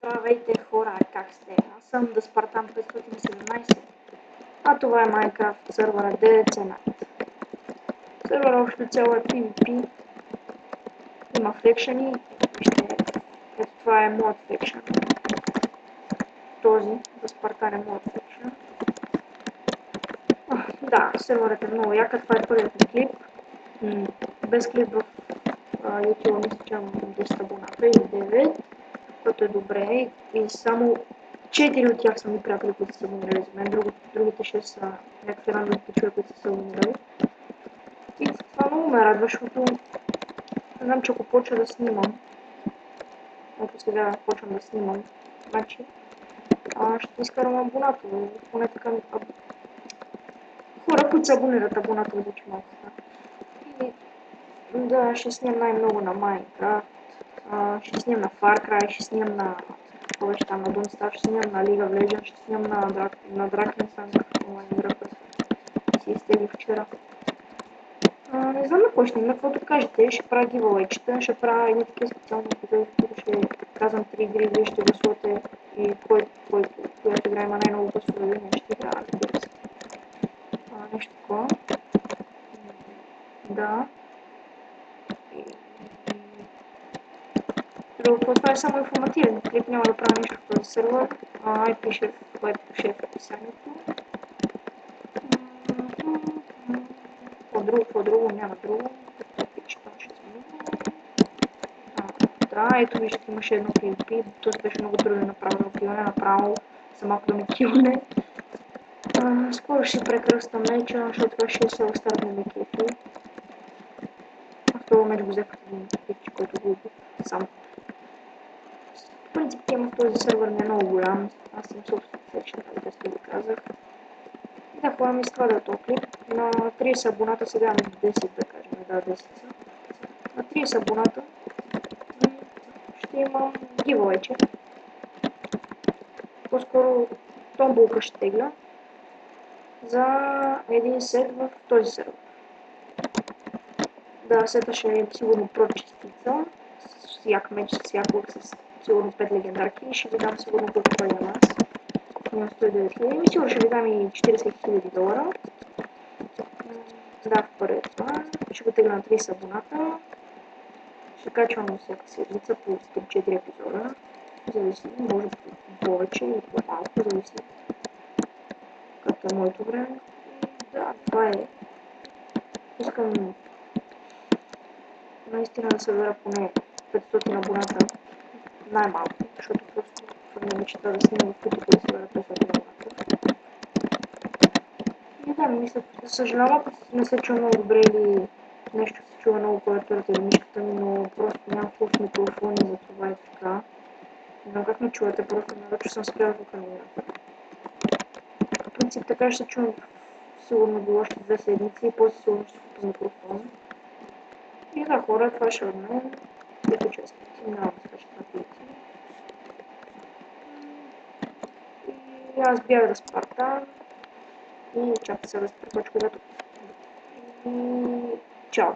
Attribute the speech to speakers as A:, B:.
A: Здравейте хора, как сте? Аз съм Даспартан 517, а това е Minecraft сервера DDC Night. Сервера общо цяло е PvP, има флекшени, ето това е мод флекшен. Този Даспартан е мод флекшен. Да, серверът е много яка, това е първият ми клип. Без клип в YouTube мисля, че имам 10 абоната или 9, което е добре и само 4 от тях са ми приятели, които са абонирали за мен, другите 6 са някакви рандомните човек, които са абонирали. И това много ме радва, защото не знам, че ако почва да снимам, ако сега почвам да снимам, значи ще изкарам абонатори, поне така хора, които се абонират, абонатори звучи малко. И да, ще снимам най-много на Minecraft, ще снимам на Far Cry, ще снимам на повече там на Doomstar, ще снимам на League of Legends, ще снимам на Drakensang, онлайн игра, която си изтеглих вчера. Не знам на кой ще снимам, каквото кажете, ще правя giveaway-чета, ще правя едни такива специални епизоди, в които ще казвам 3 игри, вие ще гласувате и която игра има най-много гласове, не ще играя, разбира се. Нещо такова. Да. Това е само информативен клип, няма да правя нищо в този сервер. IP ще е в описанието. По-друго, няма друго. Да, ето виждате, имаше едно PvP, то беше много трудно направено килне, направо са малко да ме килне. Скоро ще прекръстам меча, защото това ще се остарт на мекефи. Второ меч го взех от един пич, който го сам. В принцип тема в този сервер не е много голям, аз съм собствен сечен, да сте го казах. И да, хора ми с това да е този клип. На 30 абоната, сега на 10 да кажем, да 10 са. На 30 абоната ще имам giveaway-че. По-скоро томболка ще тегля за един сет в този сервер. Да, сета ще е сигурно прочистица, с як меч, с як лук, с сигурно 5 легендарки и ще ви дам сигурно колко пари на нас. Имам 109 000, сигурно ще ви дам и 40 000 долара. Да, в първият това, ще го тегля на 30 абоната. Ще качвам всяка седмица по 3-4 епизода. Зависи, може повече или по-малко, зависи както е моето време. Да, това е. Искам наистина да събера поне 500 абоната, най-малко, защото просто не мечта да снимам в YouTube да събера 500 абоната. И да, мисля, съжалявам, ако не се чува много добре или нещо се чува много клавиатурата или мишката ми, но просто нямам хубав микрофон и затова е така. Не знам как ме чувате, просто не че съм спрял звука на играта. В принцип така ще се чувам сигурно до още 2 седмици и после сигурно ще купя микрофон. И да, хора, това ще е от мен. Ето че минавам да скачат на пилити. И аз бях да Спартан. И чакай сега да се приточка, и чао!